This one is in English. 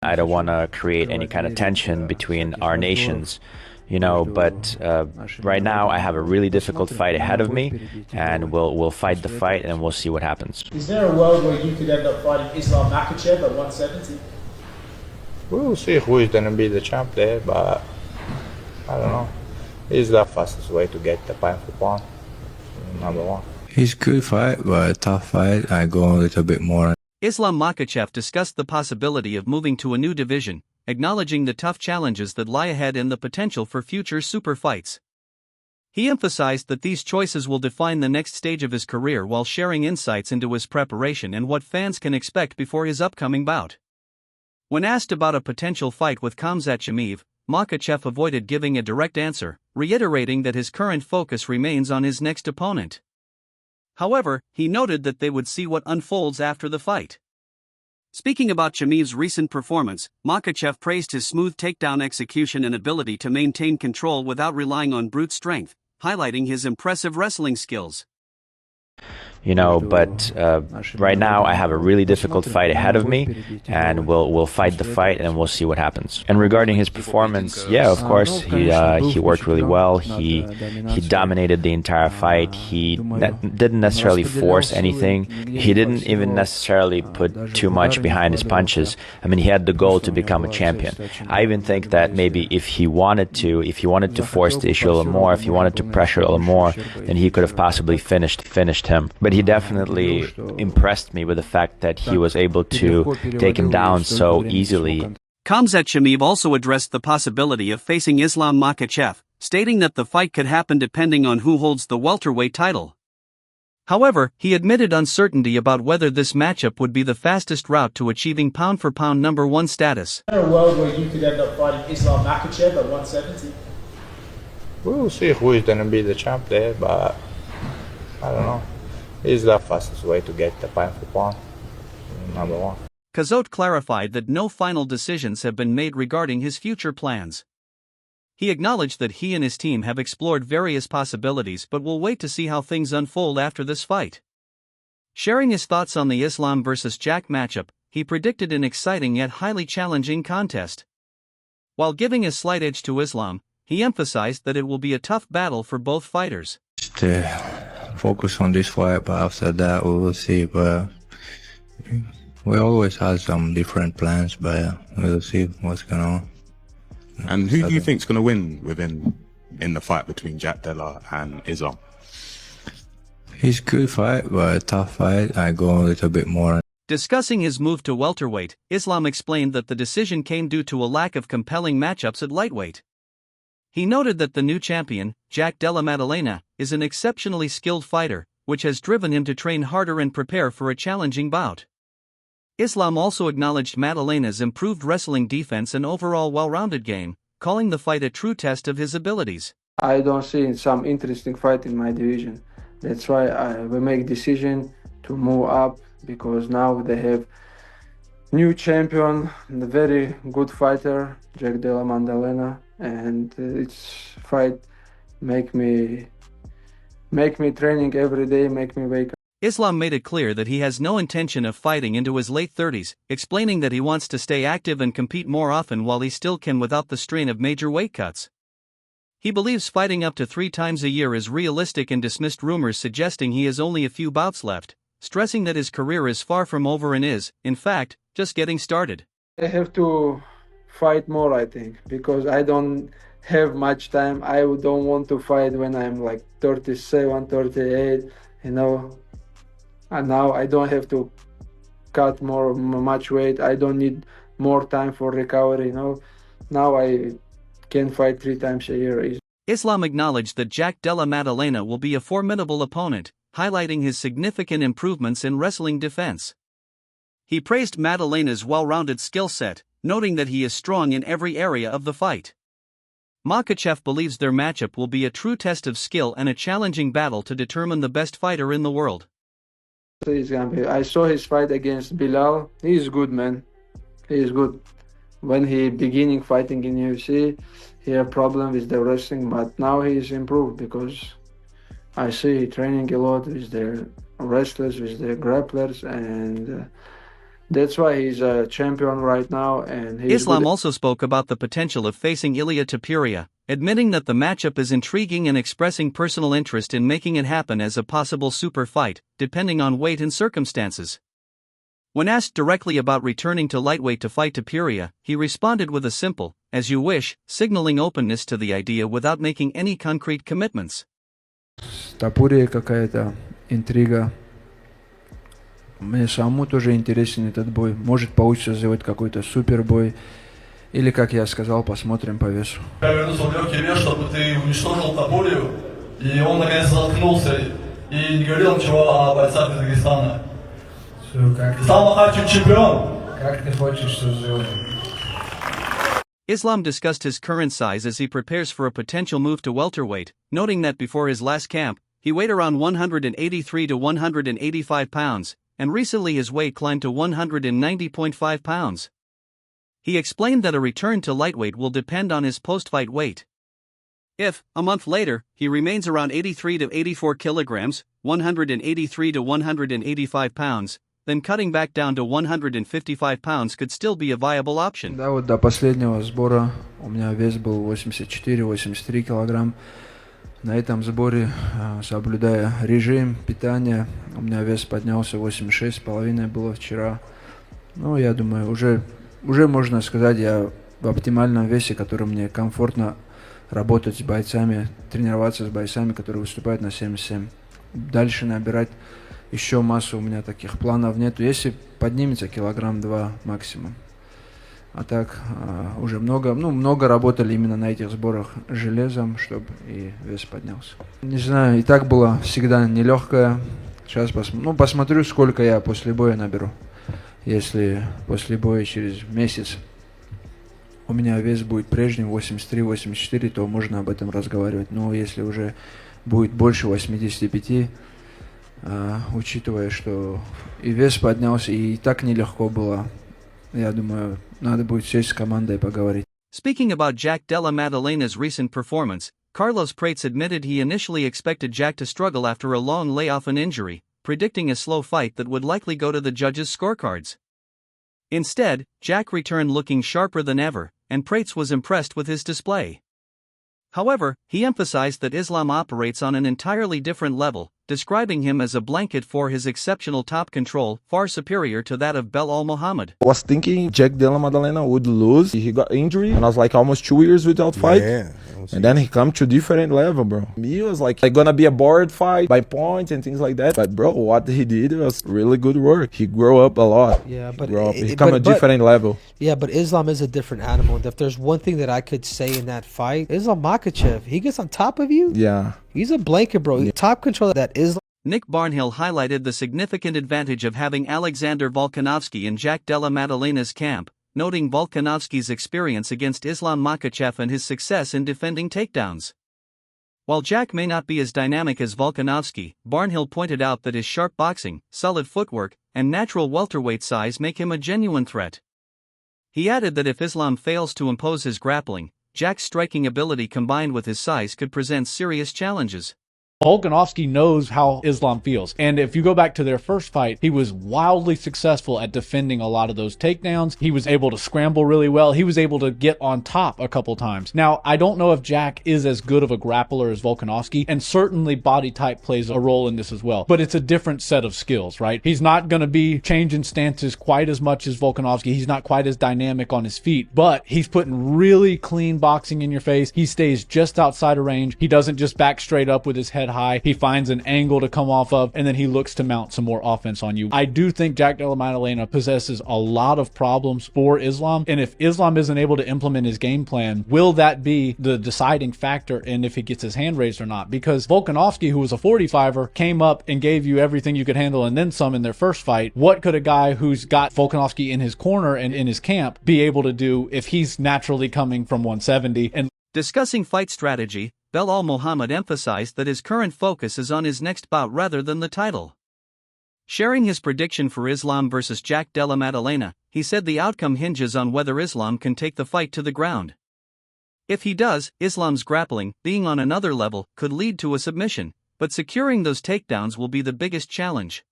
I don't want to create any kind of tension between our nations, but right now I have a really difficult fight ahead of me, and we'll fight the fight and we'll see what happens. Is there a world where you could end up fighting Islam Makhachev at 170? We'll see who is going to be the champ there, but I don't know. It's the fastest way to get the pound for pound, number one. It's a good fight, but a tough fight. I go a little bit more. Islam Makhachev discussed the possibility of moving to a new division, acknowledging the tough challenges that lie ahead and the potential for future super fights. He emphasized that these choices will define the next stage of his career while sharing insights into his preparation and what fans can expect before his upcoming bout. When asked about a potential fight with Khamzat Chimaev, Makhachev avoided giving a direct answer, reiterating that his current focus remains on his next opponent. However, he noted that they would see what unfolds after the fight. Speaking about Chimaev's recent performance, Makhachev praised his smooth takedown execution and ability to maintain control without relying on brute strength, highlighting his impressive wrestling skills. But right now I have a really difficult fight ahead of me, and we'll fight the fight and we'll see what happens. And regarding his performance, yeah, of course, he worked really well. He dominated the entire fight. He didn't necessarily force anything. He didn't even necessarily put too much behind his punches. I mean, he had the goal to become a champion. I even think that maybe if he wanted to force the issue a little more, if he wanted to pressure a little more, then he could have possibly finished him. But he definitely impressed me with the fact that he was able to take him down so easily. Khamzat Chimaev also addressed the possibility of facing Islam Makhachev, stating that the fight could happen depending on who holds the welterweight title. However, he admitted uncertainty about whether this matchup would be the fastest route to achieving pound-for-pound number one status. Is there a world where you could end up fighting Islam Makhachev at 170? We'll see who is going to be the champ there, but I don't know. It's the fastest way to get the pound for pound, number one. Khamzat clarified that no final decisions have been made regarding his future plans. He acknowledged that he and his team have explored various possibilities but will wait to see how things unfold after this fight. Sharing his thoughts on the Islam vs. Jack matchup, he predicted an exciting yet highly challenging contest. While giving a slight edge to Islam, he emphasized that it will be a tough battle for both fighters. Focus on this fight, but after that we will see. But we always have some different plans, but we'll see what's going on. And who do you think is going to win in the fight between Jack Della and Islam? It's a good fight, but a tough fight. I go a little bit more. Discussing his move to welterweight, Islam explained that the decision came due to a lack of compelling matchups at lightweight. He noted that the new champion, Jack Della Maddalena, is an exceptionally skilled fighter, which has driven him to train harder and prepare for a challenging bout. Islam also acknowledged Maddalena's improved wrestling defense and overall well-rounded game, calling the fight a true test of his abilities. I don't see some interesting fight in my division. That's why we make decision to move up, because now they have new champion, a very good fighter, Jack Della Maddalena, and its fight make me training every day, make me wake up. Islam made it clear that he has no intention of fighting into his late 30s, explaining that he wants to stay active and compete more often while he still can without the strain of major weight cuts. He believes fighting up to 3 times a year is realistic and dismissed rumors suggesting he has only a few bouts left, stressing that his career is far from over and is, in fact, just getting started. I have to fight more, I think, because I don't have much time. I don't want to fight when I'm like 37, 38, and now I don't have to cut much weight. I don't need more time for recovery, Now I can fight 3 times a year. Islam acknowledged that Jack Della Maddalena will be a formidable opponent, highlighting his significant improvements in wrestling defense. He praised Maddalena's well-rounded skill set, noting that he is strong in every area of the fight. Makhachev believes their matchup will be a true test of skill and a challenging battle to determine the best fighter in the world. I saw his fight against Bilal. He is good, man. He is good. When he beginning fighting in UFC, he had problem with the wrestling, but now he is improved because I see he training a lot with the wrestlers, with the grapplers, and That's why he's a champion right now, and he's Islam good. also spoke about the potential of facing Ilia Topuria, admitting that the matchup is intriguing and expressing personal interest in making it happen as a possible super fight, depending on weight and circumstances. When asked directly about returning to lightweight to fight Topuria, he responded with a simple, "As you wish," signaling openness to the idea without making any concrete commitments. Topuria какая-то интрига. Мне самому тоже интересен этот бой. Может получится сделать какой-то супербой. Или, как я сказал, посмотрим по весу. Я верну свое к тебе, чтобы ты уничтожил Топурию, и он наконец заткнулся и не говорил ничего о бойцах из Дагестана. Стал Макхачев чемпион. Как ты хочешь, что сделать? Islam discussed his current size as he prepares for a potential move to welterweight, noting that before his last camp, he weighed around 183 to 185 pounds, and recently his weight climbed to 190.5 pounds. He explained that a return to lightweight will depend on his post-fight weight. If, a month later, he remains around 83 to 84 kilograms, 183 to 185 pounds, then cutting back down to 155 pounds could still be a viable option. Да, вот до последнего сбора у меня вес был 84-83 килограмм. На этом сборе, соблюдая режим питания, у меня вес поднялся 86,5 было вчера. Ну, я думаю, уже можно сказать, я в оптимальном весе, который мне комфортно работать с бойцами, тренироваться с бойцами, которые выступают на 77. Дальше набирать еще массу, у меня таких планов нету. Если поднимется килограмм-2 максимум. А так уже много работали именно на этих сборах железом, чтобы и вес поднялся. Не знаю, и так было всегда нелегкое. Сейчас посмотрю, сколько я после боя наберу. Если после боя через месяц у меня вес будет прежним 83-84, то можно об этом разговаривать. Но если уже будет больше 85, учитывая, что и вес поднялся, и так нелегко было, я думаю, надо будет сесть с командой и поговорить. Speaking about Jack Della Maddalena's recent performance, Carlos Prates admitted he initially expected Jack to struggle after a long layoff and injury, predicting a slow fight that would likely go to the judges' scorecards. Instead, Jack returned looking sharper than ever, and Prates was impressed with his display. However, he emphasized that Islam operates on an entirely different level, describing him as a blanket for his exceptional top control, far superior to that of Belal Muhammad. I was thinking Jack Della Maddalena would lose. He got injury, and I was like almost 2 years without fight. Yeah. And then he come to different level, bro. Me was like gonna be a bored fight by points and things like that. But bro, what he did was really good work. He grew up a lot. Yeah, but he come a different level. Yeah, but Islam is a different animal. If there's one thing that I could say in that fight, Islam Makhachev, he gets on top of you. Yeah, he's a blanket, bro. Yeah. Top control that Islam. Nick Barnhill highlighted the significant advantage of having Alexander Volkanovski in Jack Della Maddalena's camp, noting Volkanovski's experience against Islam Makhachev and his success in defending takedowns. While Jack may not be as dynamic as Volkanovski, Barnhill pointed out that his sharp boxing, solid footwork, and natural welterweight size make him a genuine threat. He added that if Islam fails to impose his grappling, Jack's striking ability combined with his size could present serious challenges. Volkanovski knows how Islam feels. And if you go back to their first fight, he was wildly successful at defending a lot of those takedowns. He was able to scramble really well. He was able to get on top a couple times. Now, I don't know if Jack is as good of a grappler as Volkanovski, and certainly body type plays a role in this as well. But it's a different set of skills, right? He's not going to be changing stances quite as much as Volkanovski. He's not quite as dynamic on his feet, but he's putting really clean boxing in your face. He stays just outside of range. He doesn't just back straight up with his head high. He finds an angle to come off of, and then he looks to mount some more offense on you. I do think Jack Della Maddalena possesses a lot of problems for Islam, and if Islam isn't able to implement his game plan, will that be the deciding factor in if he gets his hand raised or not? Because Volkanovski, who was a 45er, came up and gave you everything you could handle and then some in their first fight. What could a guy who's got Volkanovski in his corner and in his camp be able to do if he's naturally coming from 170? And discussing fight strategy, Belal Muhammad emphasized that his current focus is on his next bout rather than the title. Sharing his prediction for Islam versus Jack Della Maddalena, he said the outcome hinges on whether Islam can take the fight to the ground. If he does, Islam's grappling, being on another level, could lead to a submission, but securing those takedowns will be the biggest challenge.